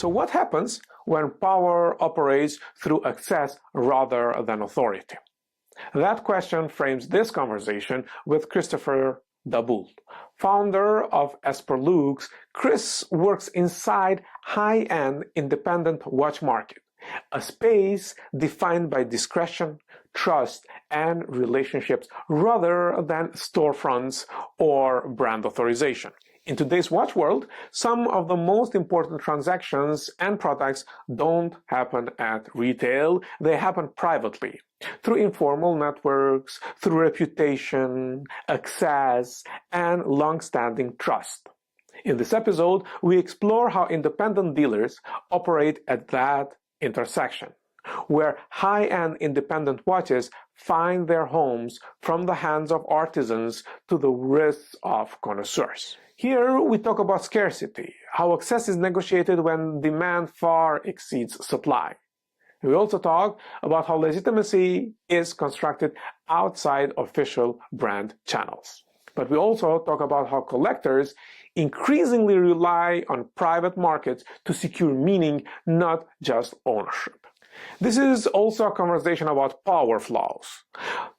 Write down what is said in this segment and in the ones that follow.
So what happens when power operates through excess rather than authority? That question frames this conversation with Christopher Daaboul, founder of EsperLuxe. Chris works inside high-end independent watch market, a space defined by discretion, trust, and relationships rather than storefronts or brand authorization. In today's watch world, some of the most important transactions and products don't happen at retail, they happen privately, through informal networks, through reputation, access, and long-standing trust. In this episode, we explore how independent dealers operate at that intersection, where high-end independent watches find their homes from the hands of artisans to the wrists of connoisseurs. Here we talk about scarcity, how access is negotiated when demand far exceeds supply. We also talk about how legitimacy is constructed outside official brand channels. But we also talk about how collectors increasingly rely on private markets to secure meaning, not just ownership. This is also a conversation about power flows.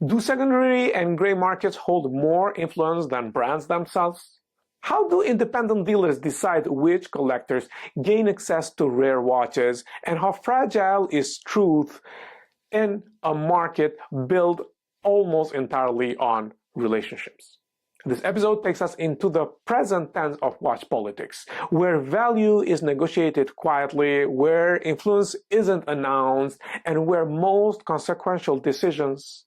Do secondary and gray markets hold more influence than brands themselves? How do independent dealers decide which collectors gain access to rare watches, and how fragile is truth in a market built almost entirely on relationships? This episode takes us into the present tense of watch politics, where value is negotiated quietly, where influence isn't announced, and where most consequential decisions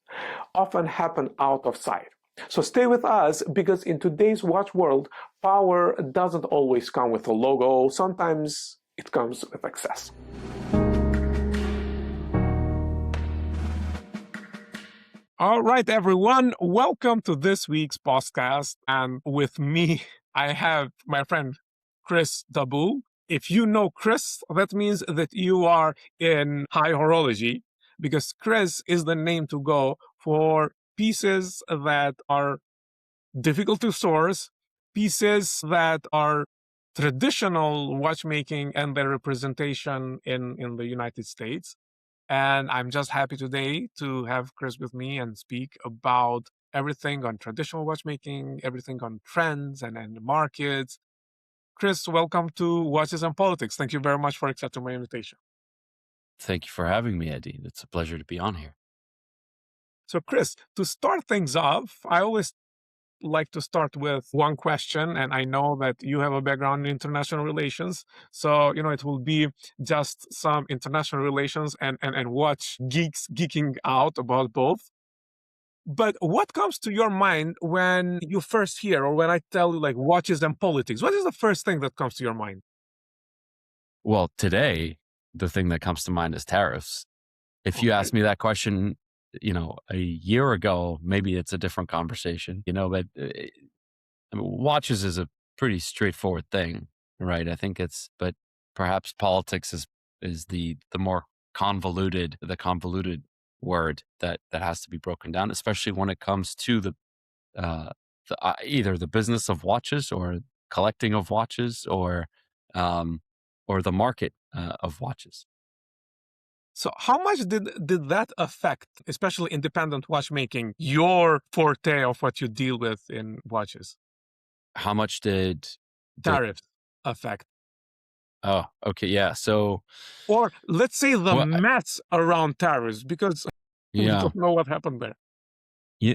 often happen out of sight. So stay with us, because in today's watch world, power doesn't always come with a logo. Sometimes it comes with access. All right, everyone. Welcome to this week's podcast. And with me, I have my friend, Chris Daaboul. If you know Chris, that means that you are in high horology, because Chris is the name to go for pieces that are difficult to source, pieces that are traditional watchmaking and their representation in the United States. And I'm just happy today to have Chris with me and speak about everything on traditional watchmaking, everything on trends and markets. Chris, welcome to Watches and Politics. Thank you very much for accepting my invitation. Thank you for having me, Eddie. It's a pleasure to be on here. So Chris, to start things off, I always like to start with one question, and I know that you have a background in international relations, so it will be just some international relations and watch geeks geeking out about both. But what comes to your mind when you first hear, or when I tell you like watches and politics? What is the first thing that comes to your mind? Well, today, the thing that comes to mind is tariffs. If you asked me that question, a year ago, maybe it's a different conversation, but watches is a pretty straightforward thing, right? I think but perhaps politics is the more convoluted word that has to be broken down, especially when it comes to the either the business of watches or collecting of watches or the market of watches. So how much did that affect, especially independent watchmaking, your forte of what you deal with in watches? How much did tariffs affect? Oh, okay, yeah. So, or let's say the mess around tariffs, because we don't know what happened there. Yeah.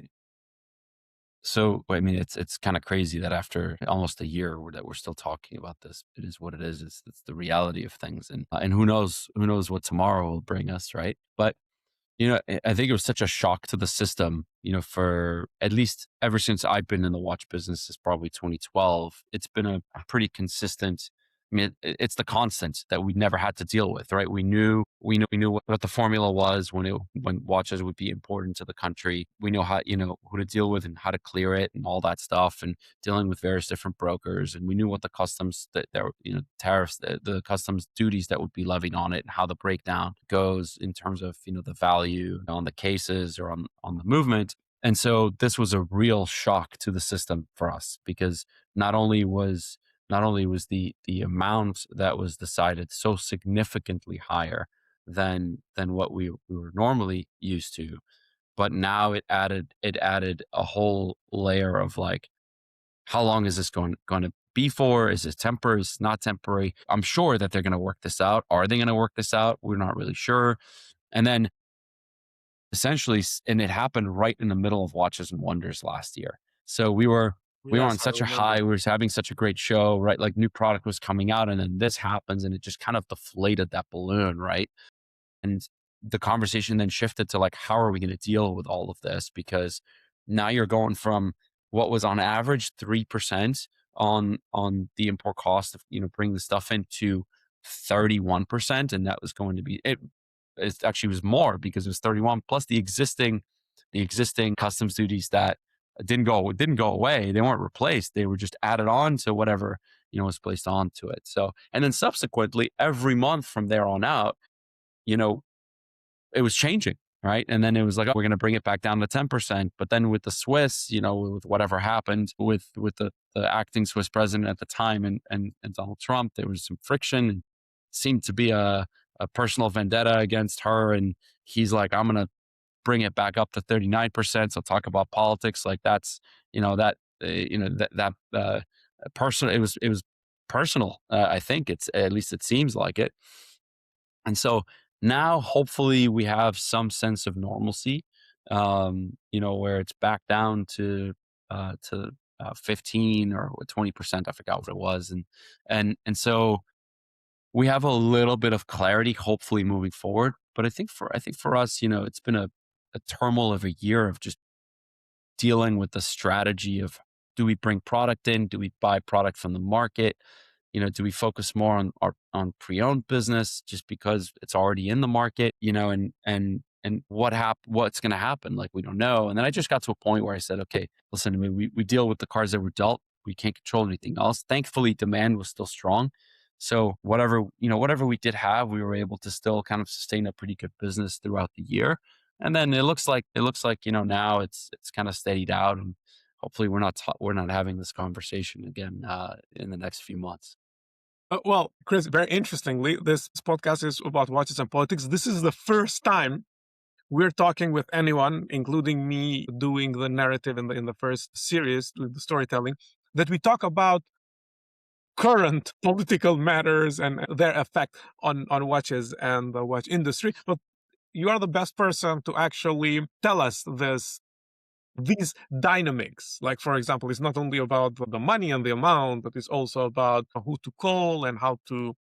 So, I mean, it's kind of crazy that after almost a year that we're still talking about this. It is what it is. It's the reality of things, and who knows what tomorrow will bring us, right? But I think it was such a shock to the system. For at least ever since I've been in the watch business, it's probably 2012. It's been a pretty consistent. I mean, it's the constant that we never had to deal with, right? We knew what the formula was when watches would be important to the country. We know how, who to deal with and how to clear it and all that stuff, and dealing with various different brokers. And we knew what the customs tariffs, the customs duties that would be levied on it, and how the breakdown goes in terms of, the value on the cases or on the movement. And so this was a real shock to the system for us, because not only was not only was the amount that was decided so significantly higher than what we were normally used to, but now it added a whole layer of like, how long is this going to be for? Is it temporary? Is it not temporary? I'm sure that they're going to work this out. Are they going to work this out? We're not really sure. And then essentially, and it happened right in the middle of Watches and Wonders last year. So we were on Yes, I such a high, remember. we were having such a great show, right? Like new product was coming out, and then this happens, and it just kind of deflated that balloon, right? And the conversation then shifted to like, how are we going to deal with all of this? Because now you're going from what was on average 3% on the import cost of, bringing the stuff in, to 31%. And that was going to be it. It actually was more, because it was 31 plus the existing customs duties that didn't go away. They weren't replaced. They were just added on to whatever, was placed onto it. So, and then subsequently every month from there on out, you know, it was changing, right? And then it was like, oh, we're going to bring it back down to 10%. But then with the Swiss, with whatever happened with the acting Swiss president at the time, and Donald Trump, there was some friction, and seemed to be a personal vendetta against her. And he's like, I'm going to bring it back up to 39%. So talk about politics. Like that's, personal. It was personal. I think at least it seems like it. And so now hopefully we have some sense of normalcy, where it's back down to 15 or 20%. I forgot what it was. And so we have a little bit of clarity, hopefully moving forward. But I think for us, it's been a turmoil of a year of just dealing with the strategy of, do we bring product in? Do we buy product from the market? Do we focus more on pre-owned business just because it's already in the market? And what's going to happen? Like, we don't know. And then I just got to a point where I said, okay, listen to me. We deal with the cards that were dealt. We can't control anything else. Thankfully, demand was still strong. So whatever we did have, we were able to still kind of sustain a pretty good business throughout the year. And then it looks like now it's kind of steadied out, and hopefully we're not having this conversation again in the next few months. Well, Chris, very interestingly, this podcast is about watches and politics. This is the first time we're talking with anyone, including me doing the narrative in the first series with the storytelling, that we talk about current political matters and their effect on watches and the watch industry. But you are the best person to actually tell us these dynamics. Like, for example, it's not only about the money and the amount, but it's also about who to call and how to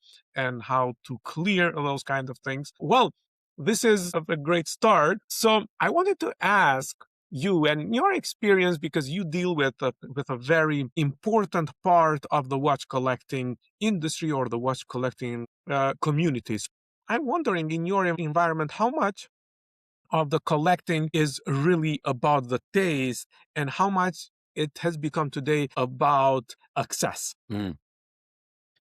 clear those kind of things. Well, this is a great start. So I wanted to ask you and your experience, because you deal with a very important part of the watch collecting industry or the watch collecting communities. I'm wondering, in your environment, how much of the collecting is really about the taste, and how much it has become today about access?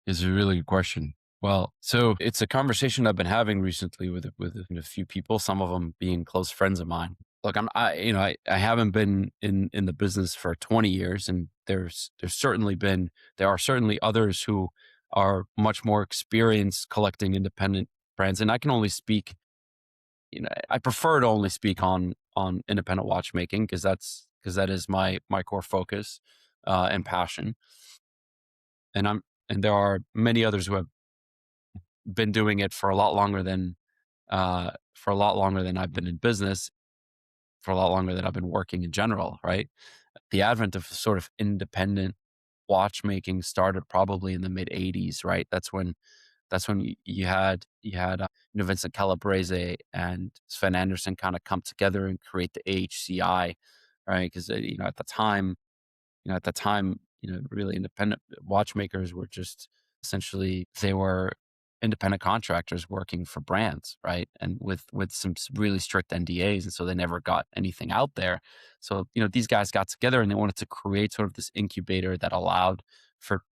Is a really good question. Well, so it's a conversation I've been having recently with a few people, some of them being close friends of mine. Look, I haven't been in the business for 20 years, and there are certainly others who are much more experienced collecting independent brands. And I can only speak, I prefer to only speak on independent watchmaking, because that is my core focus and passion. And there are many others who have been doing it for a lot longer than I've been in business, for a lot longer than I've been working in general, right? The advent of sort of independent watchmaking started probably in the mid 80s, right? That's when you had Vincent Calabrese and Sven Anderson kind of come together and create the AHCI, right? Because at the time, really independent watchmakers were just essentially, they were independent contractors working for brands, right? And with some really strict NDAs. And so they never got anything out there. So, these guys got together and they wanted to create sort of this incubator that allowed for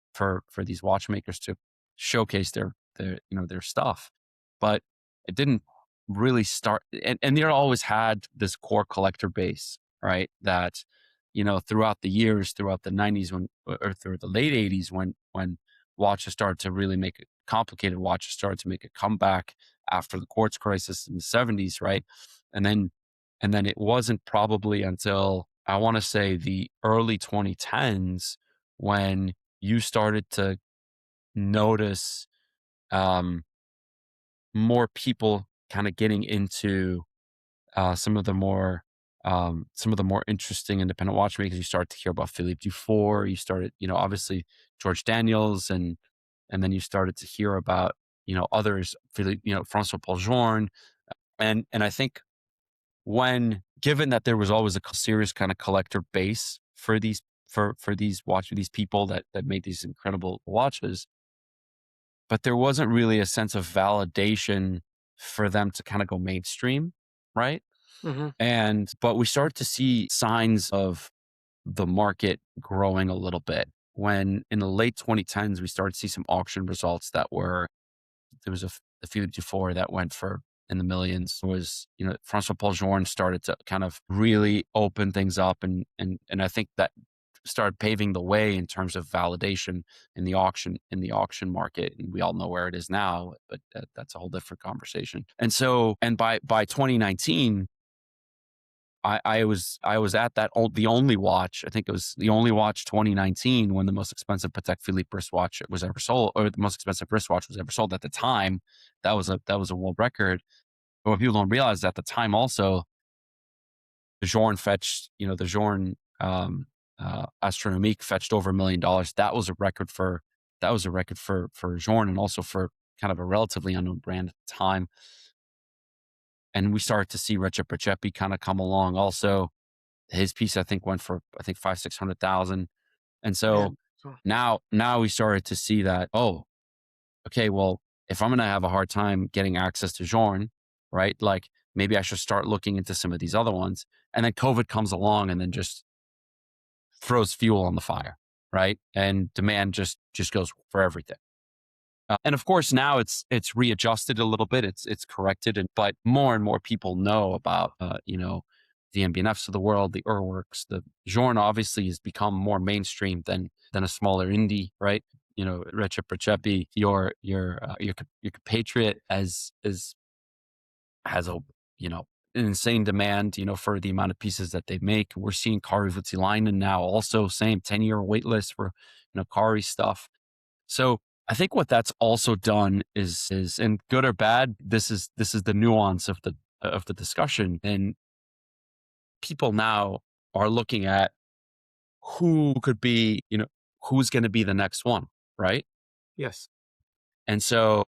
these watchmakers to showcase their stuff. But it didn't really start, and they always had this core collector base, right? That throughout the years, throughout the 90s or through the late 80s, when watches started to really make it complicated, watches started to make a comeback after the quartz crisis in the 70s, right? And then it wasn't probably until, I want to say, the early 2010s when you started to notice um, more people kind of getting into some of the more interesting independent watchmakers. You start to hear about Philippe Dufour. You started, obviously George Daniels, and then you started to hear about others, Philippe, Francois Paul Journe, and I think given that there was always a serious kind of collector base for these these people that made these incredible watches, but there wasn't really a sense of validation for them to kind of go mainstream, right? Mm-hmm. But we start to see signs of the market growing a little bit when in the late 2010s, we started to see some auction results there was a few before that went for in the millions. It was, Francois Paul Journe started to kind of really open things up. And I think that started paving the way in terms of validation in the auction market. And we all know where it is now, but that's a whole different conversation. And by 2019, I was at the only watch. I think it was the only watch 2019 when the most expensive Patek Philippe wristwatch was ever sold, or the most expensive wristwatch was ever sold at the time. That was a world record. But what people don't realize is at the time also, the Journe fetched, the Journe Astronomique fetched over $1 million. That was a record for Journe, and also for kind of a relatively unknown brand at the time. And we started to see Recep Recepi kind of come along also. His piece, I think, went for, 500,000-600,000. And so now we started to see that, oh, okay, well, if I'm going to have a hard time getting access to Journe, right? Like maybe I should start looking into some of these other ones. And then COVID comes along and then just throws fuel on the fire, right? And demand just goes for everything. And of course, now it's readjusted a little bit. It's corrected, but more and more people know about the MBNFs of the world, the Urwerks. The Journe obviously has become more mainstream than a smaller indie, right? Recep Recepi, your compatriot, has a an insane demand, for the amount of pieces that they make. We're seeing Kari Voutilainen now also same 10-year wait list for Kari stuff. So I think what that's also done is, and good or bad, this is the nuance of the discussion. And people now are looking at who could be, who's going to be the next one, right? Yes. And so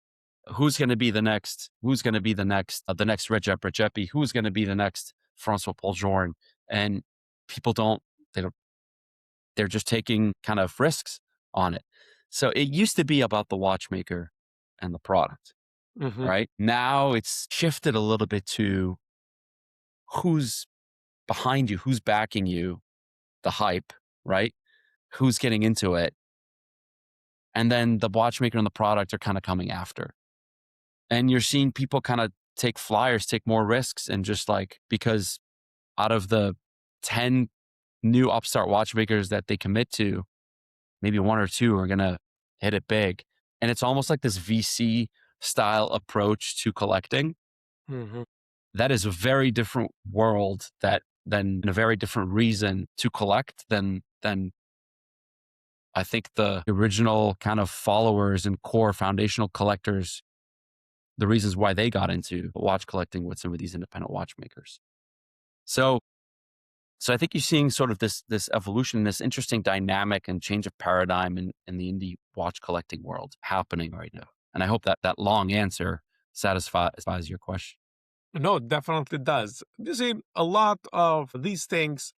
who's going to be the next the next Recep Recepi, who's going to be the next Francois Paul Journe? And people they're just taking kind of risks on it. So it used to be about the watchmaker and the product, right? Now it's shifted a little bit to who's behind you, who's backing you, the hype, right? Who's getting into it. And then the watchmaker and the product are kind of coming after. And you're seeing people kind of take more risks, and just like, because out of the 10 new upstart watchmakers that they commit to, maybe one or two are going to hit it big. And it's almost like this VC style approach to collecting. That is a very different world than a very different reason to collect than I think the original kind of followers and core foundational collectors, the reasons why they got into watch collecting with some of these independent watchmakers. So I think you're seeing sort of this evolution, this interesting dynamic and change of paradigm in the indie watch collecting world happening right now. And I hope that long answer satisfies your question. No, it definitely does. You see, a lot of these things,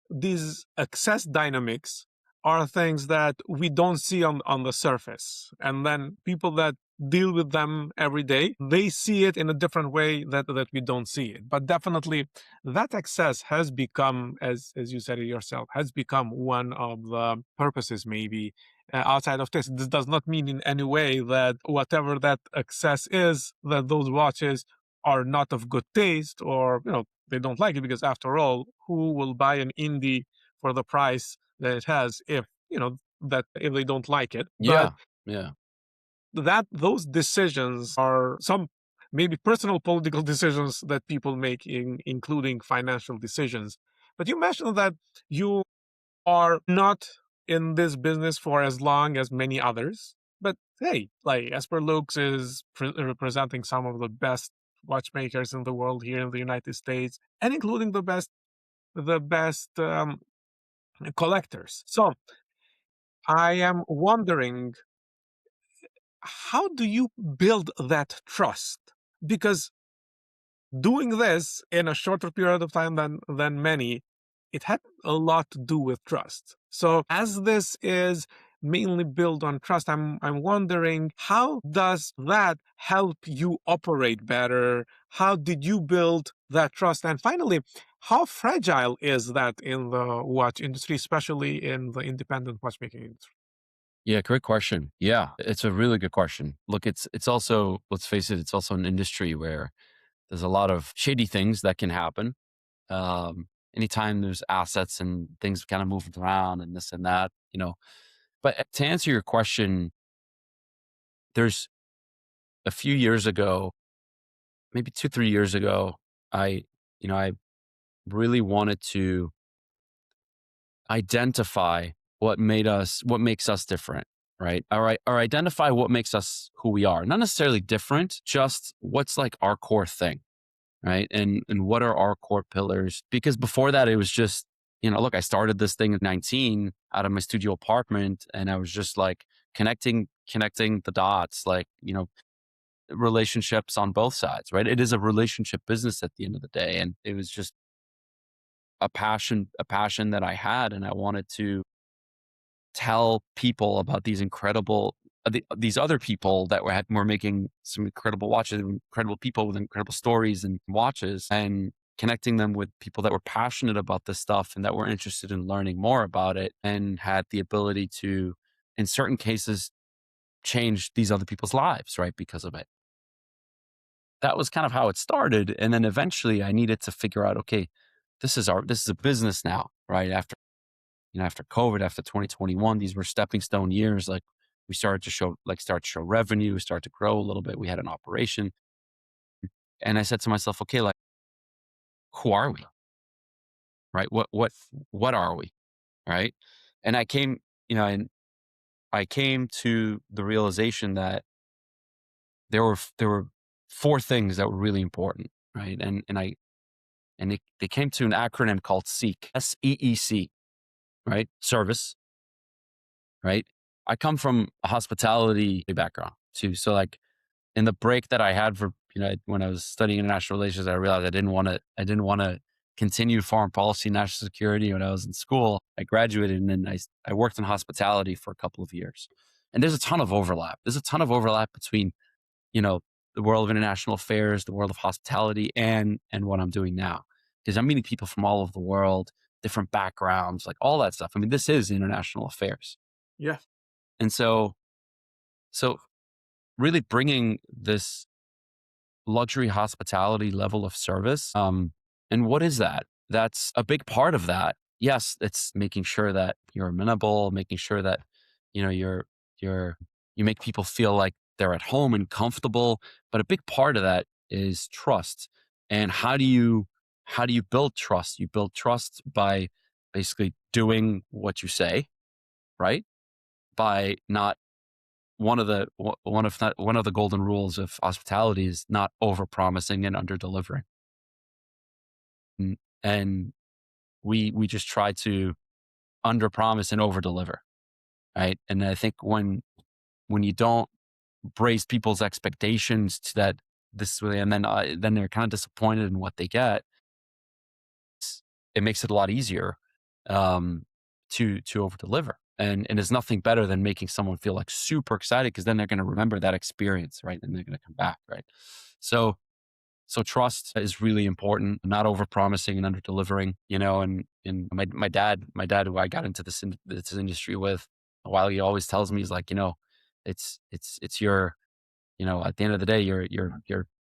these access dynamics, are things that we don't see on the surface. And then people that deal with them every day, they see it in a different way that we don't see it. But definitely that access has become, as you said it yourself, has become one of the purposes maybe outside of this. This does not mean in any way that whatever that access is, that those watches are not of good taste, or they don't like it, because after all, who will buy an indie for the price that it has if, that if they don't like it. But Yeah. Yeah. those decisions are some maybe personal political decisions that people make, including financial decisions. But you mentioned that you are not in this business for as long as many others. But hey, like EsperLuxe is representing some of the best watchmakers in the world here in the United States, and including the best collectors. So I am wondering, how do you build that trust? Because doing this in a shorter period of time than many, it had a lot to do with trust. So as this is mainly built on trust, I'm wondering, how does that help you operate better? How did you build that trust? And finally, how fragile is that in the watch industry, especially in the independent watchmaking industry? Yeah, great question. Yeah, it's a really good question. Look, it's also, let's face it, it's also an industry where there's a lot of shady things that can happen. Anytime there's assets and things kind of moving around and this and that, But to answer your question, there's a few years ago, maybe 2, 3 years ago, I really wanted to identify what makes us different, right? Or identify what makes us who we are. Not necessarily different, just what's like our core thing, right? And what are our core pillars? Because before that, it was just, look, I started this thing at 19 out of my studio apartment, and I was just like connecting the dots, like, relationships on both sides, right? It is a relationship business at the end of the day. And it was just a passion that I had. And I wanted to tell people about these incredible, these other people that were making some incredible watches, incredible people with incredible stories and watches, and connecting them with people that were passionate about this stuff and that were interested in learning more about it and had the ability to, in certain cases, change these other people's lives, right? Because of it. That was kind of how it started. And then eventually I needed to figure out, okay, this is a business now, right? After COVID, after 2021, these were stepping stone years. Like we start to show revenue, start to grow a little bit. We had an operation. And I said to myself, okay, like, who are we? Right? What are we? Right? And and I came to the realization that there were four things that were really important, right? They came to an acronym called SEEK, SEEC, right? Service, right? I come from a hospitality background too. So like in the break that I had when I was studying international relations, I realized I didn't want to continue foreign policy, national security when I was in school. I graduated and then I worked in hospitality for a couple of years. And there's a ton of overlap. There's a ton of overlap between, you know, the world of international affairs, the world of hospitality, and what I'm doing now. Because I'm meeting people from all over the world, different backgrounds, like all that stuff. I mean, this is international affairs. Yeah. And so really bringing this luxury hospitality level of service. And what is that? That's a big part of that. Yes, it's making sure that you're amenable, making sure that, you're you make people feel like they're at home and comfortable. But a big part of that is trust. And how do you build trust? You build trust by basically doing what you say, right? By not one of the golden rules of hospitality is not over promising and under delivering. And we just try to under promise and over deliver, right? And I think when you don't raise people's expectations to that this way, and then they're kind of disappointed in what they get, it makes it a lot easier to over deliver. And there's nothing better than making someone feel like super excited, because then they're going to remember that experience, right? And they're going to come back, right? So trust is really important, not over promising and under delivering, and my dad, who I got into this industry with a while, he always tells me, he's like, it's your, at the end of the day, your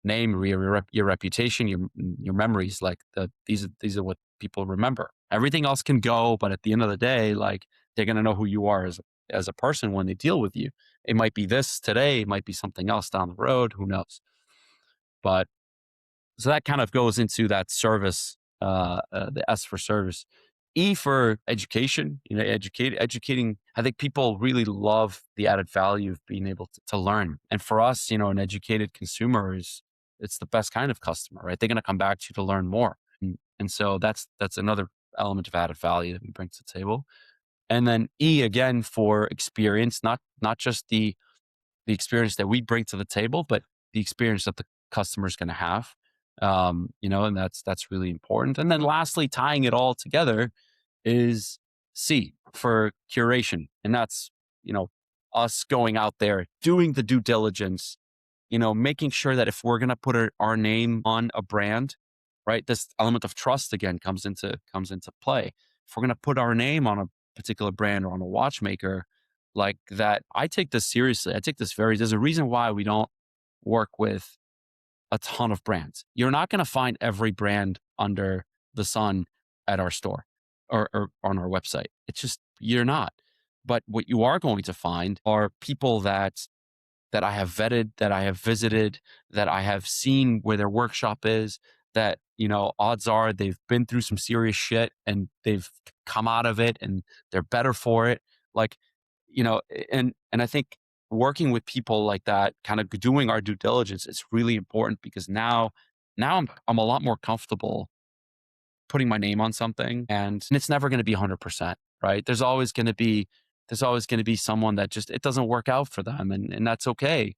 name, your reputation, your memories, like these are what people remember. Everything else can go, but at the end of the day, like, they're going to know who you are as a person when they deal with you. It might be this today, it might be something else down the road, who knows? But so that kind of goes into that service, the S for service. E for education, educating. I think people really love the added value of being able to learn. And for us, an educated consumer it's the best kind of customer, right? They're going to come back to you to learn more. And so that's another element of added value that we bring to the table. And then E again for experience, not just the experience that we bring to the table, but the experience that the customer is going to have. And that's really important. And then lastly, tying it all together is C for curation. And that's, us going out there, doing the due diligence, making sure that if we're going to put our name on a brand, right, this element of trust again comes into play. If we're going to put our name on a particular brand or on a watchmaker, like that, I take this seriously. I take this there's a reason why we don't work with a ton of brands. You're not going to find every brand under the sun at our store or on our website. It's just, you're not. But what you are going to find are people that I have vetted, that I have visited, that I have seen where their workshop is, that, odds are they've been through some serious shit and they've come out of it and they're better for it. Like, and I think working with people like that, kind of doing our due diligence is really important, because now I'm a lot more comfortable putting my name on something, and it's never going to be 100%, right? There's always going to be someone that just, it doesn't work out for them, and that's okay.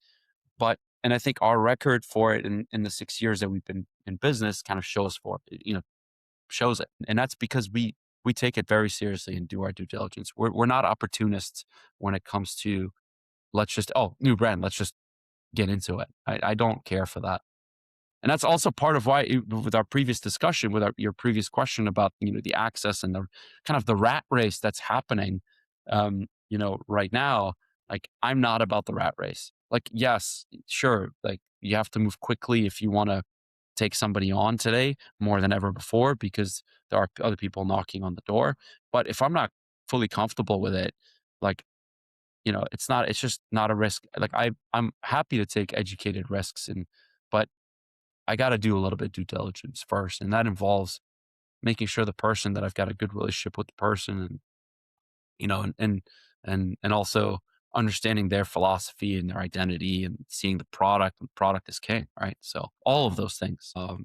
And I think our record for it in the 6 years that we've been in business kind of shows shows it. And that's because we take it very seriously and do our due diligence. We're not opportunists when it comes to, let's just, new brand, let's just get into it. I don't care for that. And that's also part of why, with our previous discussion, with your previous question about, the access and the kind of the rat race that's happening, right now, like, I'm not about the rat race. Like, yes, sure, like, you have to move quickly if you want to take somebody on today more than ever before, because there are other people knocking on the door. But if I'm not fully comfortable with it, like, it's just not a risk. Like, I'm happy to take educated risks, but I got to do a little bit of due diligence first. And that involves making sure the person, that I've got a good relationship with the person, and, and also understanding their philosophy and their identity, and seeing the product, and product is king, right? So all of those things, So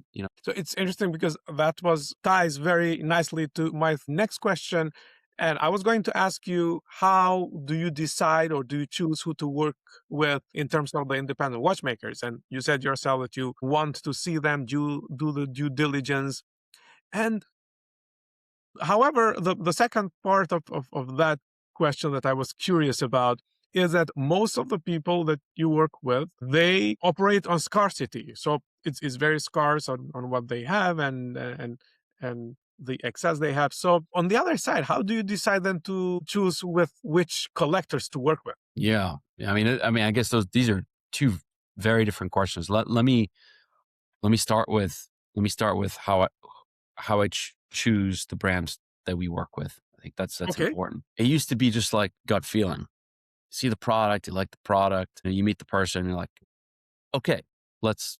it's interesting because that ties very nicely to my next question. And I was going to ask you, how do you decide, or do you choose who to work with in terms of the independent watchmakers? And you said yourself that you want to see them do the due diligence. And however, the second part of that question that I was curious about is that most of the people that you work with, they operate on scarcity. So it's very scarce on what they have, and the excess they have. So on the other side, how do you decide then to choose with which collectors to work with? Yeah. I mean, I guess these are two very different questions. Let me start with how I choose the brands that we work with. I think that's Okay. important. It used to be just like gut feeling. See the product, you like the product, and you meet the person, and you're like, okay, let's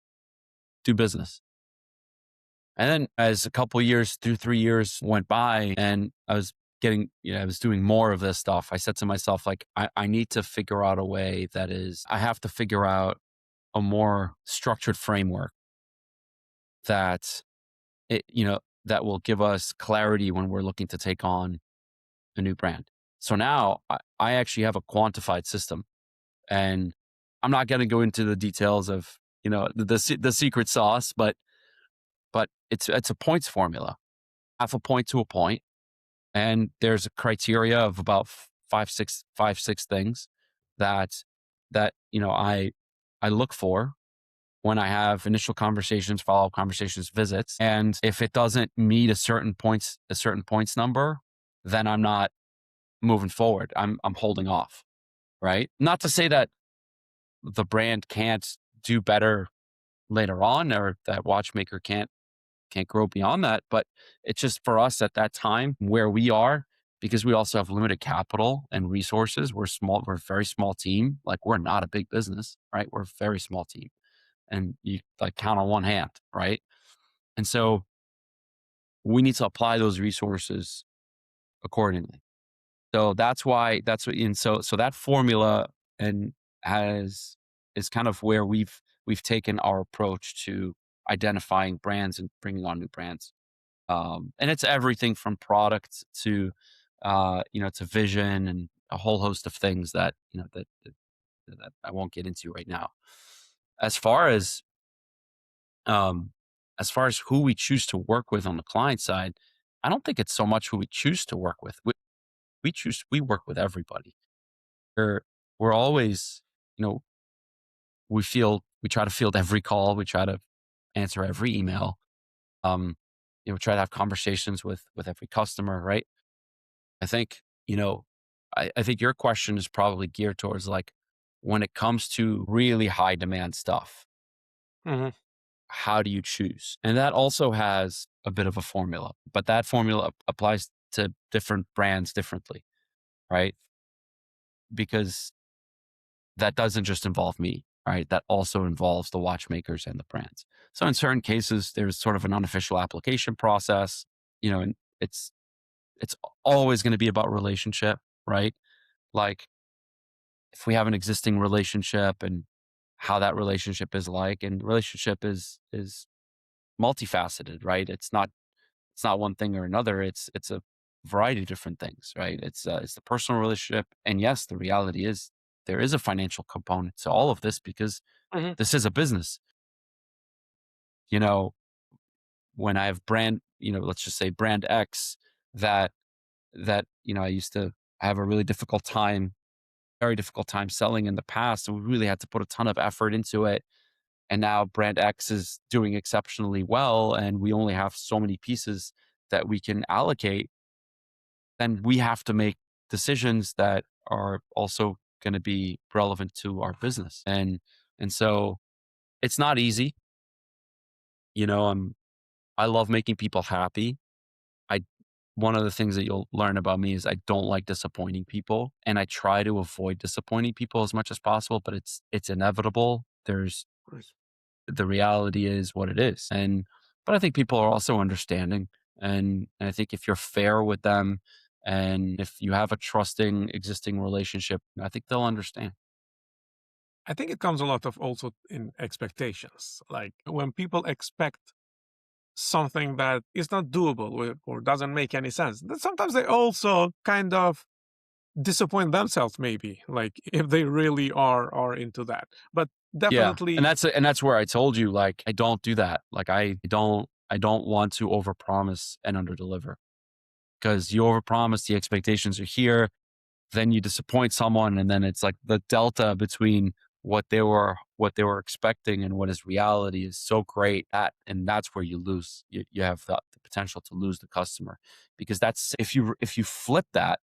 do business. And then as a couple years, 3 years went by, and I was doing more of this stuff, I said to myself, like, I need to figure out a way I have to figure out a more structured framework that that will give us clarity when we're looking to take on a new brand. So now I actually have a quantified system, and I'm not going to go into the details of, the secret sauce, but it's a points formula, half a point to a point. And there's a criteria of about five, six things that I look for when I have initial conversations, follow-up conversations, visits. And if it doesn't meet a certain points number, then I'm not moving forward. I'm holding off, right? Not to say that the brand can't do better later on, or that watchmaker can't can't grow beyond that. But it's just for us at that time where we are, because we also have limited capital and resources. We're small. We're a very small team. Like, we're not a big business, right? We're a very small team, and you like count on one hand, right? And so we need to apply those resources accordingly. So that's why that's what, and so that formula and has is kind of where we've taken our approach to identifying brands and bringing on new brands. And it's everything from product to to vision and a whole host of things that that I won't get into right now. As far as um, as far as who we choose to work with on the client side, I don't think it's so much who we choose to work with. We work with everybody. We're we're always, you know, we try to field every call, we try to answer every email. Um, try to have conversations with every customer, right? I think, I think your question is probably geared towards like when it comes to really high demand stuff, Mhm. how do you choose? And that also has a bit of a formula, but that formula applies to different brands differently, right? Because that doesn't just involve me, right? That also involves the watchmakers and the brands. So in certain cases, there's sort of an unofficial application process, and it's always going to be about relationship, right? Like, if we have an existing relationship and how that relationship is like, and relationship is multifaceted, right? It's not one thing or another. It's a variety of different things, right? It's the personal relationship, and yes, the reality is there is a financial component to all of this because Mhm. this is a business. You know, when I have brand, let's just say brand X that I used to have a really difficult time, very difficult time selling in the past, and we really had to put a ton of effort into it. And now brand X is doing exceptionally well, and we only have so many pieces that we can allocate. Then we have to make decisions that are also going to be relevant to our business. And so it's not easy. I love making people happy. I One of the things that you'll learn about me is I don't like disappointing people, and I try to avoid disappointing people as much as possible, but it's inevitable. Right. The reality is what it is. But I think people are also understanding. And I think if you're fair with them and if you have a trusting existing relationship, I think they'll understand. I think it comes a lot of also in expectations. Like when people expect something that is not doable or doesn't make any sense, then sometimes they also kind of disappoint themselves, maybe, like if they really are into that. But Yeah. And definitely, that's where I told you, like, I don't do that. Like, I don't want to overpromise and underdeliver, because you overpromise, the expectations are here, then you disappoint someone, and then it's like the delta between what they were expecting and what is reality is so great at, and that's where you lose. You have the potential to lose the customer, because that's if you flip that,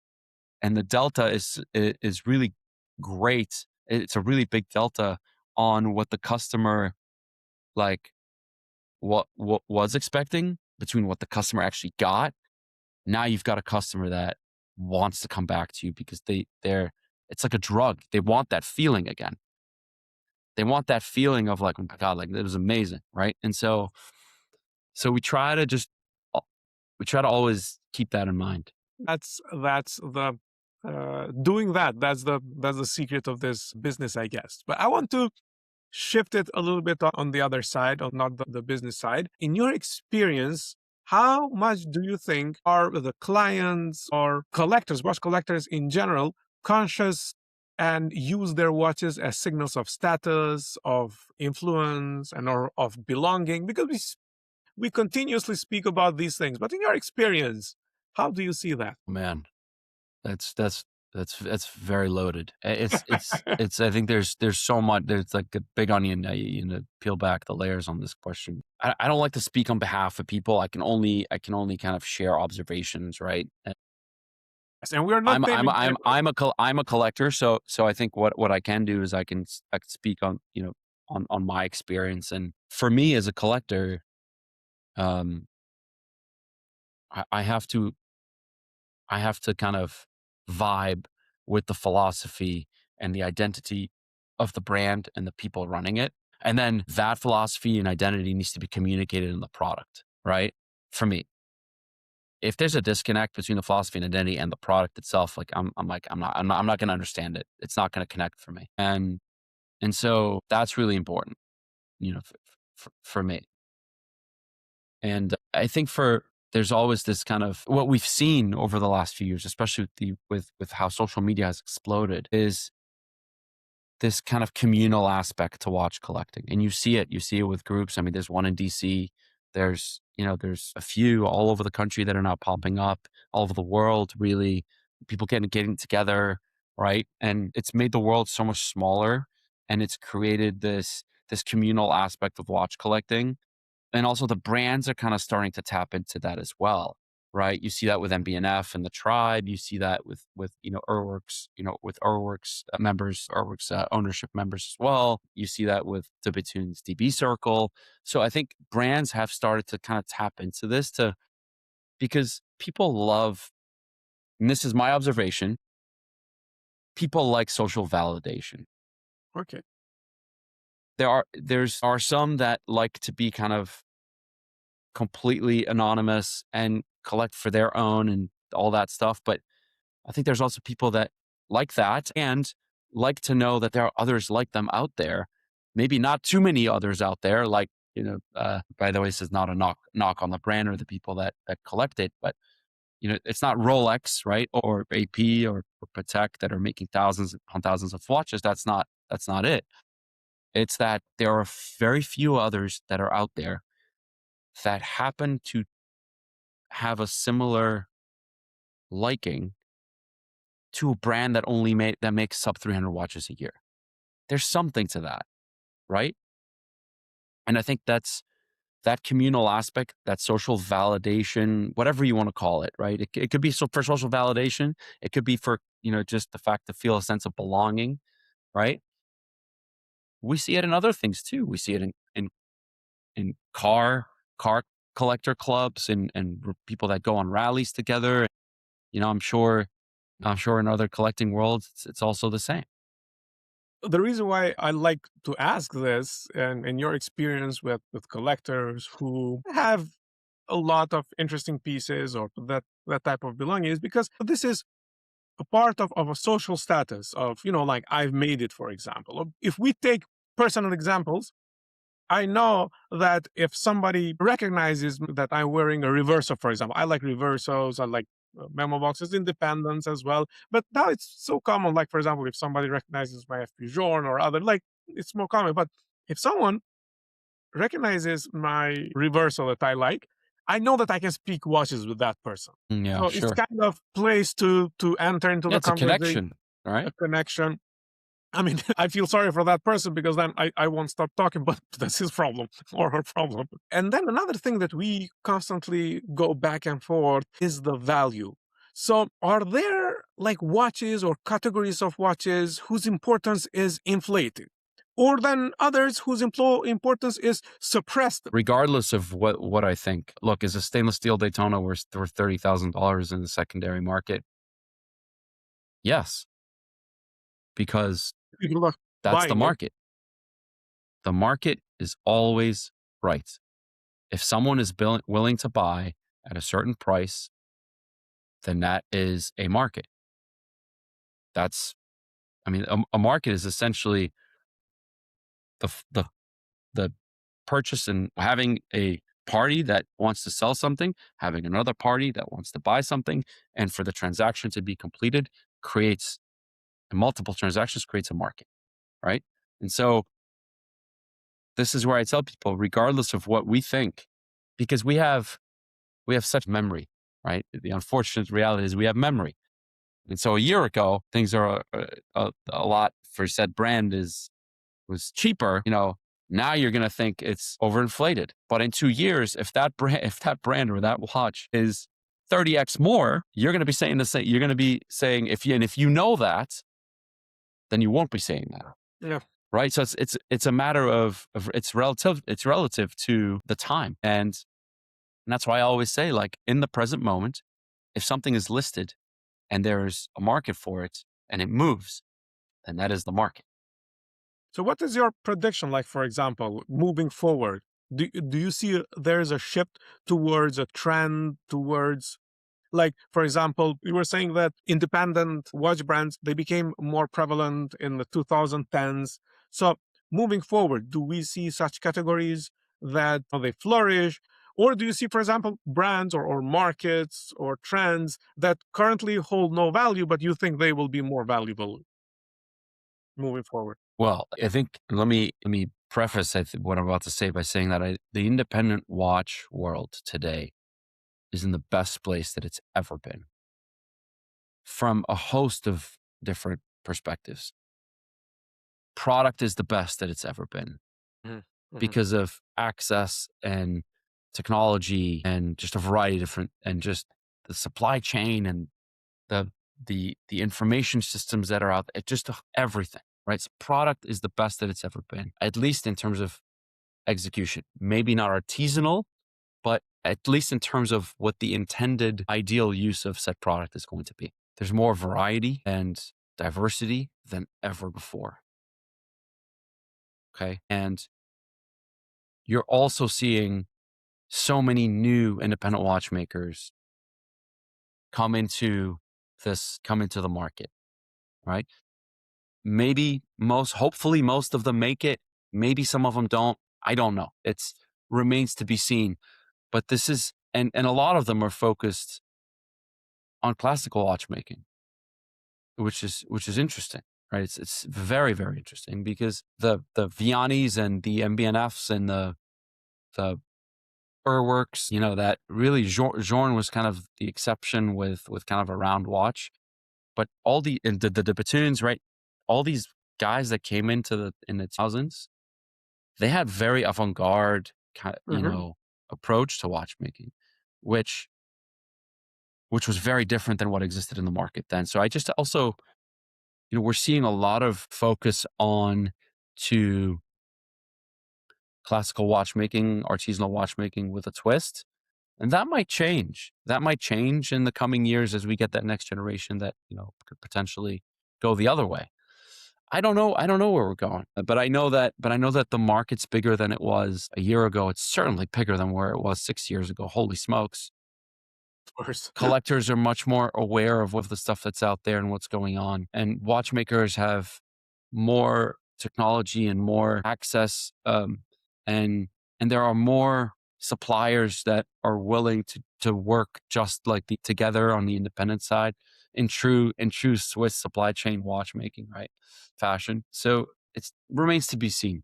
and the delta is really great. It's a really big delta on what the customer, like, what was expecting between what the customer actually got. Now you've got a customer that wants to come back to you because they're it's like a drug. They want that feeling again. They want that feeling of like, oh my God, like it was amazing, right? And so we try to always keep that in mind. that's the doing that. That's the secret of this business, I guess. But I want to shift it a little bit on the other side, on not the business side. In your experience, how much do you think are the clients or collectors, watch collectors in general, conscious and use their watches as signals of status, of influence, and or of belonging? Because we continuously speak about these things, but in your experience, how do you see that? Man, that's that's that's very loaded. It's I think there's so much. There's like a big onion. Peel back the layers on this question. I don't like to speak on behalf of people. I can only kind of share observations, right? And we're not naming anyone. I'm a collector, so I think what I can do is I can speak on on my experience. And for me as a collector, I have to kind of vibe with the philosophy and the identity of the brand and the people running it. And then that philosophy and identity needs to be communicated in the product, right? For me, if there's a disconnect between the philosophy and identity and the product itself, like I'm not going to understand it. It's not going to connect for me. And so that's really important, for me. And I think there's always this kind of what we've seen over the last few years, especially with how social media has exploded, is this kind of communal aspect to watch collecting. And you see it with groups. I mean, there's one in DC. There's a few all over the country that are now popping up all over the world, really, people getting together, right? And it's made the world so much smaller, and it's created this communal aspect of watch collecting. And also the brands are kind of starting to tap into that as well, right? You see that with MBNF and the Tribe. You see that with Urworks, with Urworks members, Urworks ownership members as well. You see that with Debitoon's DB Circle. So I think brands have started to kind of tap into this because people love, and this is my observation, people like social validation. Okay. There are some that like to be kind of completely anonymous and collect for their own and all that stuff. But I think there's also people that like that and like to know that there are others like them out there. Maybe not too many others out there. Like, by the way, this is not a knock on the brand or the people that collect it, but it's not Rolex, right? Or AP or Patek that are making thousands upon thousands of watches. That's not it. It's that there are very few others that are out there that happen to have a similar liking to a brand that makes sub 300 watches a year. There's something to that, right? And I think that's that communal aspect, that social validation, whatever you want to call it, right? It could be for social validation. It could be for, just the fact to feel a sense of belonging, right? We see it in other things too. We see it in car collector clubs and people that go on rallies together. I'm sure in other collecting worlds, it's also the same. The reason why I like to ask this, and in your experience with collectors who have a lot of interesting pieces or that type of belonging, is because this is a part of a social status of, like I've made it, for example. If we take personal examples, I know that if somebody recognizes that I'm wearing a reverso, for example, I like reversos, I like memo boxes, independence as well. But now it's so common, like, for example, if somebody recognizes my FP Journe or other, like, it's more common. But if someone recognizes my reversal that I like, I know that I can speak watches with that person. Yeah, So sure. it's kind of place to enter into the It's a conversation, connection, right? a connection. I mean, I feel sorry for that person because then I won't stop talking, but that's his problem or her problem. And then another thing that we constantly go back and forth is the value. So are there like watches or categories of watches whose importance is inflated? Or then others whose importance is suppressed? Regardless of what I think, look, is a stainless steel Daytona worth $30,000 in the secondary market? Yes, because People are that's the buying it. market. The market is always right. If someone is willing to buy at a certain price, then that is a market. A market is essentially the purchase and having a party that wants to sell something, having another party that wants to buy something, and for the transaction to be completed creates multiple transactions, creates a market, right? And so this is where I tell people, regardless of what we think, because we have such memory, right? The unfortunate reality is we have memory. And so a year ago, things are a lot for said brand was cheaper, now you're going to think it's overinflated. But in 2 years, if that brand or that watch is 30x more, you're going to be saying the same. You're going to be saying, if you know that, then you won't be saying that. Yeah. Right. So it's a matter of it's relative to the time. And And that's why I always say, like, in the present moment, if something is listed and there's a market for it and it moves, then that is the market. So what is your prediction, like, for example, moving forward? Do you see there's a shift towards a trend towards, like, for example, you were saying that independent watch brands, they became more prevalent in the 2010s. So moving forward, do we see such categories that they flourish? Or do you see, for example, brands or markets or trends that currently hold no value, but you think they will be more valuable moving forward? Well, I think let me preface what I'm about to say by saying that the independent watch world today is in the best place that it's ever been from a host of different perspectives. Product is the best that it's ever been Mhm, mhm. because of access and technology and just a variety of different, and just the supply chain and the the information systems that are out there, just everything, right? So product is the best that it's ever been, at least in terms of execution. Maybe not artisanal, but at least in terms of what the intended ideal use of said product is going to be. There's more variety and diversity than ever before. Okay. And you're also seeing so many new independent watchmakers come into the market, right? Hopefully most of them make it. Maybe some of them don't. I don't know. It's remains to be seen. But this is, and a lot of them are focused on classical watchmaking, which is interesting, right? It's very, very interesting because the Vianis and the MBNFs and the Burworks, that really Journe was kind of the exception with kind of a round watch. But all the Battoons, right? All these guys that came in the thousands, they had very avant-garde Mhm. approach to watchmaking, which was very different than what existed in the market then. So I just also, we're seeing a lot of focus on to classical watchmaking, artisanal watchmaking with a twist. And that might change. That might change in the coming years as we get that next generation that, could potentially go the other way. I don't know. I don't know where we're going, but I know that the market's bigger than it was a year ago. It's certainly bigger than where it was 6 years ago. Holy smokes. Of course. Collectors are much more aware of what the stuff that's out there and what's going on. And watchmakers have more technology and more access. And there are more suppliers that are willing to work just like together on the independent side in true Swiss supply chain watchmaking, right? Fashion. So it remains to be seen.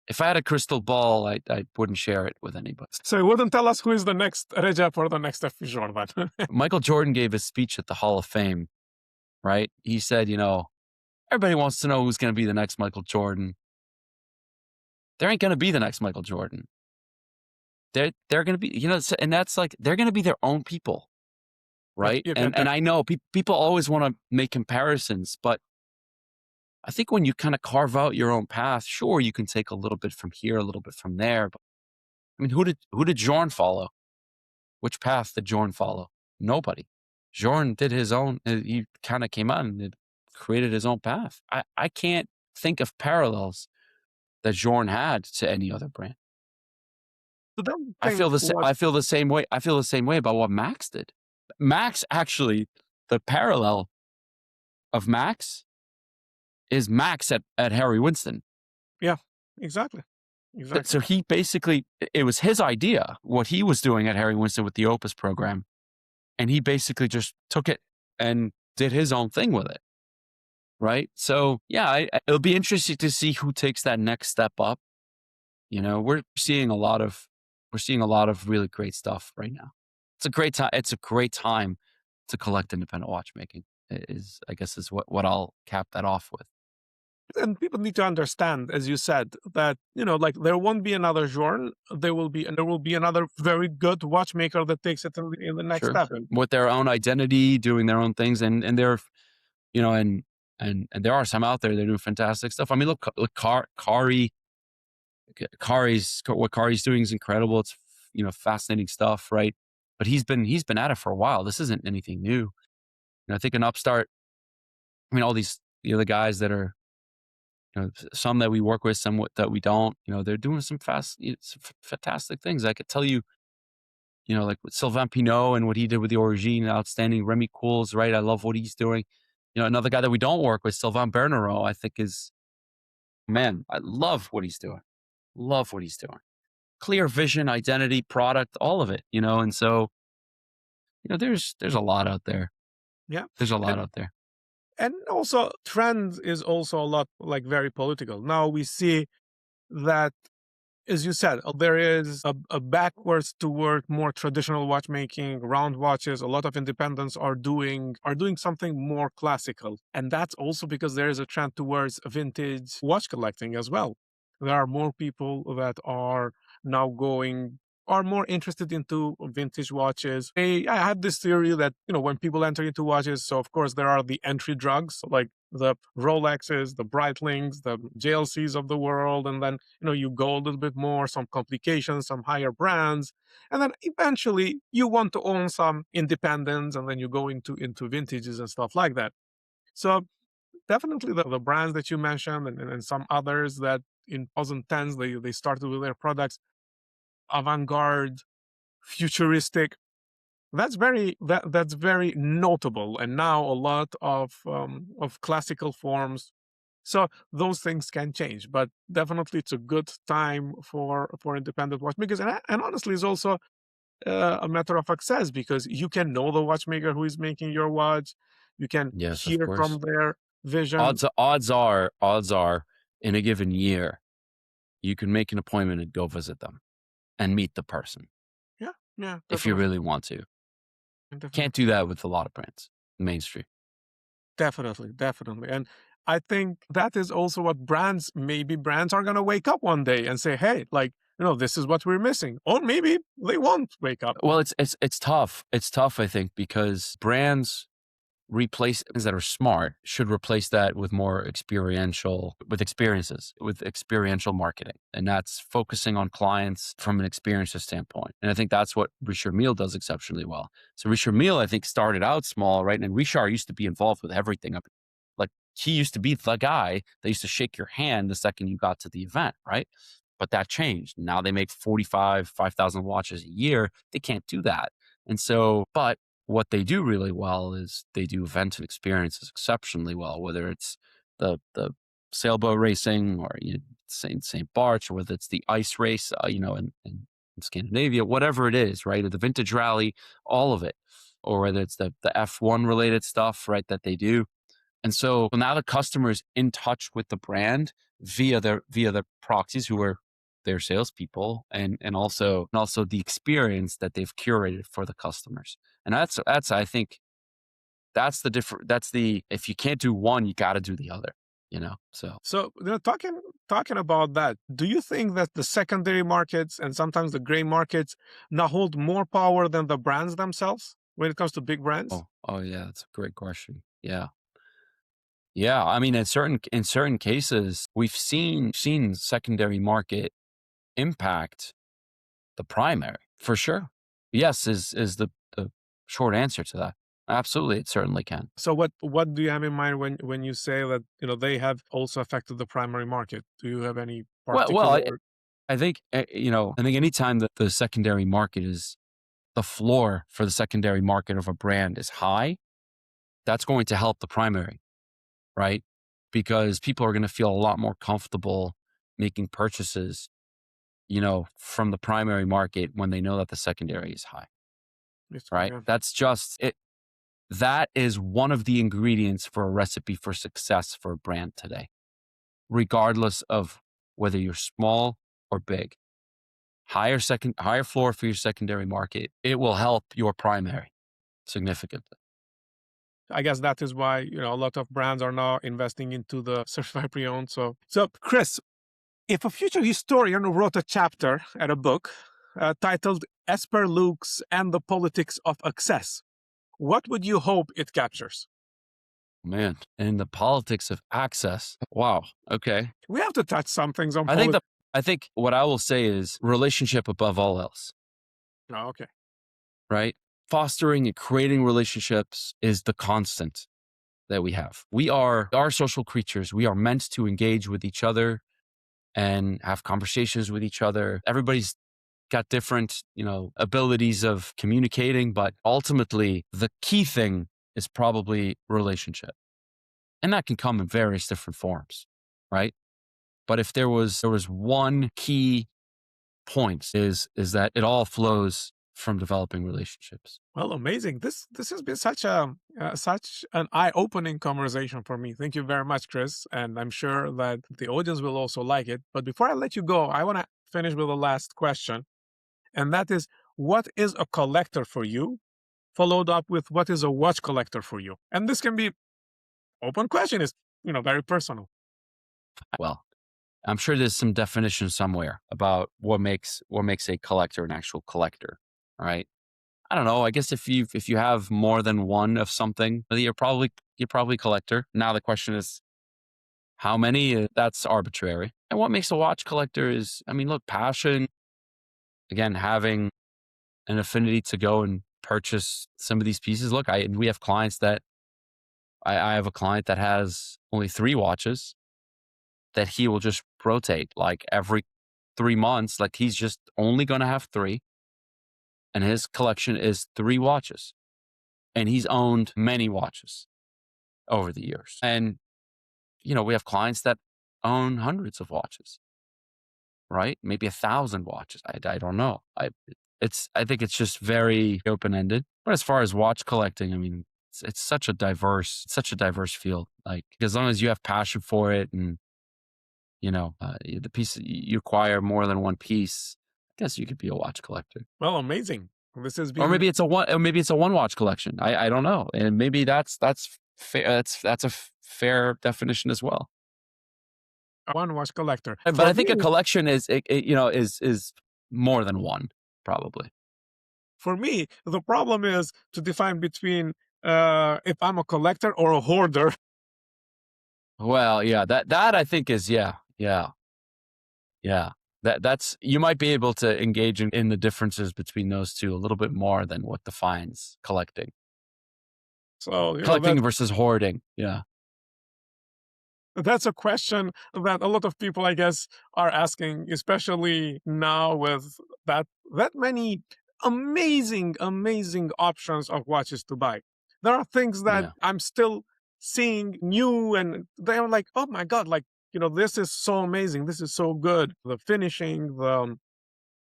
If I had a crystal ball, I wouldn't share it with anybody. So you wouldn't tell us who is the next Recep or the next F. Jordan. Michael Jordan gave a speech at the Hall of Fame, right? He said, everybody wants to know who's going to be the next Michael Jordan. There ain't going to be the next Michael Jordan. They're going to be, and that's like, they're going to be their own people, right? And I know people always want to make comparisons, but I think when you kind of carve out your own path, sure, you can take a little bit from here, a little bit from there. But I mean, who did Jordan follow? Which path did Jordan follow? Nobody. Jordan did his own. He kind of came out and created his own path. I can't think of parallels that Jordan had to any other brand. So then I feel the same way. I feel the same way about what Max did. Max actually, the parallel of Max is Max at Harry Winston. Yeah, exactly. So he basically, it was his idea, what he was doing at Harry Winston with the Opus program. And he basically just took it and did his own thing with it. Right. So it'll be interesting to see who takes that next step up. We're seeing a lot of really great stuff right now. It's a great time. It's a great time to collect independent watchmaking I guess is what I'll cap that off with. And people need to understand, as you said, that, like, there won't be another Jordan. There will be another very good watchmaker that takes it in the next step. With their own identity, doing their own things. And they're, and there are some out there that do fantastic stuff. I mean, look, Kari's what Kari's doing is incredible. It's fascinating stuff, right? But he's been at it for a while. This isn't anything new. And I think an upstart, all these the other guys that are, some that we work with, some that we don't, they're doing some fantastic things. I could tell you, like with Sylvain Pinot and what he did with the Origine, outstanding. Remy Cools, right? I love what he's doing. Another guy that we don't work with, Sylvain Bernereau, I think man, I love what he's doing. Love what he's doing. Clear vision, identity, product, all of it, and so, there's a lot out there. Yeah. There's a lot out there. And also, trend is also a lot like very political. Now we see that, as you said, there is a backwards toward more traditional watchmaking, round watches. A lot of independents are doing something more classical. And that's also because there is a trend towards vintage watch collecting as well. There are more people that are now are more interested into vintage watches. I have this theory that, when people enter into watches, so of course there are the entry drugs, like the Rolexes, the Breitlings, the JLCs of the world, and then, you go a little bit more, some complications, some higher brands, and then eventually you want to own some independents, and then you go into vintages and stuff like that. So definitely the brands that you mentioned and some others that in 2010s they started with their products avant-garde, futuristic. That's very notable, and now a lot of classical forms. So those things can change, but definitely it's a good time for independent watchmakers, and honestly, it's also a matter of access, because you can know the watchmaker who is making your watch. You can Yes, of hear course. from their vision. Odds are in a given year, you can make an appointment and go visit them and meet the person. Yeah, if you definitely. really want to. Definitely. Can't do that with a lot of brands, mainstream. Definitely. And I think that is also what maybe brands are going to wake up one day and say, hey, this is what we're missing. Or maybe they won't wake up. Well, it's tough. It's tough, I think, because brands that are smart should replace that with more experiential marketing. And that's focusing on clients from an experiences standpoint. And I think that's what Richard Mille does exceptionally well. So Richard Mille, I think, started out small, right? And Richard used to be involved with everything. Like, he used to be the guy that used to shake your hand the second you got to the event, right? But that changed. Now they make 5,000 watches a year. They can't do that. And so, but what they do really well is they do events and experiences exceptionally well, whether it's the sailboat racing or St. Bart's, or whether it's the ice race, in Scandinavia, whatever it is, right? Or the vintage rally, all of it, or whether it's the F1 related stuff, right, that they do. And so now the customer is in touch with the brand via the proxies who are their salespeople, and also the experience that they've curated for the customers. And that's I think that's the different. That's the, if you can't do one, you got to do the other. So talking about that, do you think that the secondary markets and sometimes the gray markets now hold more power than the brands themselves when it comes to big brands? Oh yeah, that's a great question. Yeah. I mean, in certain cases, we've seen secondary market impact the primary, for sure. Yes, is the short answer to that. Absolutely, it certainly can. So what do you have in mind when you say that they have also affected the primary market? Do you have any particular? I think anytime that the secondary market is, the floor for the secondary market of a brand is high, that's going to help the primary, right? Because people are going to feel a lot more comfortable making purchases, from the primary market when they know that the secondary is high, right? Yeah. That's just it. That is one of the ingredients for a recipe for success for a brand today, regardless of whether you're small or big. Higher floor for your secondary market, it will help your primary significantly. I guess that is why, a lot of brands are now investing into the certified pre-owned. So Chris, if a future historian wrote a chapter at a book titled EsperLuxe and the Politics of Access, what would you hope it captures? Man, and the politics of access. Wow. Okay. We have to touch some things on I think what I will say is relationship above all else. Oh, okay. right? Fostering and creating relationships is the constant that we have. We are social creatures. We are meant to engage with each other and have conversations with each other. Everybody's got different, abilities of communicating, but ultimately the key thing is probably relationship. And that can come in various different forms, right? But if there was one key point is that it all flows from developing relationships. Well, amazing. This has been such an eye-opening conversation for me. Thank you very much, Chris, and I'm sure that the audience will also like it. But before I let you go, I want to finish with the last question, and that is, what is a collector for you? Followed up with, what is a watch collector for you? And this can be open question. Is very personal. Well, I'm sure there's some definition somewhere about what makes a collector an actual collector, right? I don't know. I guess if you have more than one of something, you're probably a collector. Now the question is how many? That's arbitrary. And what makes a watch collector is, I mean, look, passion. Again, having an affinity to go and purchase some of these pieces. Look, we have clients that I have a client that has only 3 watches that he will just rotate like every 3 months. Like he's just only going to have 3, and his collection is 3 watches, and he's owned many watches over the years. And we have clients that own hundreds of watches, right? Maybe 1,000 watches. I don't know. I think it's just very open ended. But as far as watch collecting, I mean, it's such a diverse field. Like as long as you have passion for it, and the piece you acquire more than one piece, I guess you could be a watch collector. Well, amazing. This has Or been maybe it's a one watch collection. I don't know, and maybe that's fair. That's a fair definition as well. one watch collector. But For I think a me, collection is more than one, probably. the problem is to define between if I'm a collector or a hoarder. Well, yeah, that I think is yeah. That's you might be able to engage in the differences between those two a little bit more than what defines collecting. So Collecting versus hoarding. Yeah. that's a question that a lot of people, I guess, are asking, especially now with that many amazing options of watches to buy. There are things that Yeah. I'm still seeing new, and they're like, oh my god, like this is so amazing, this is so good. The finishing, the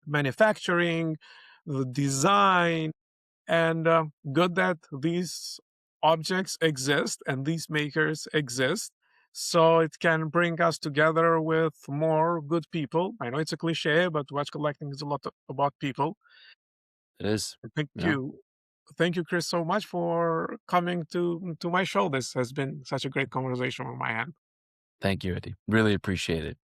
manufacturing, the design, and good that these objects exist and these makers exist, so it can bring us together with more good people. I know it's a cliche, but watch collecting is a lot about people. It is. Thank Yeah. you. Thank you, Chris, so much for coming to my show. This has been such a great conversation on my end. Thank you, Eddie. Really appreciate it.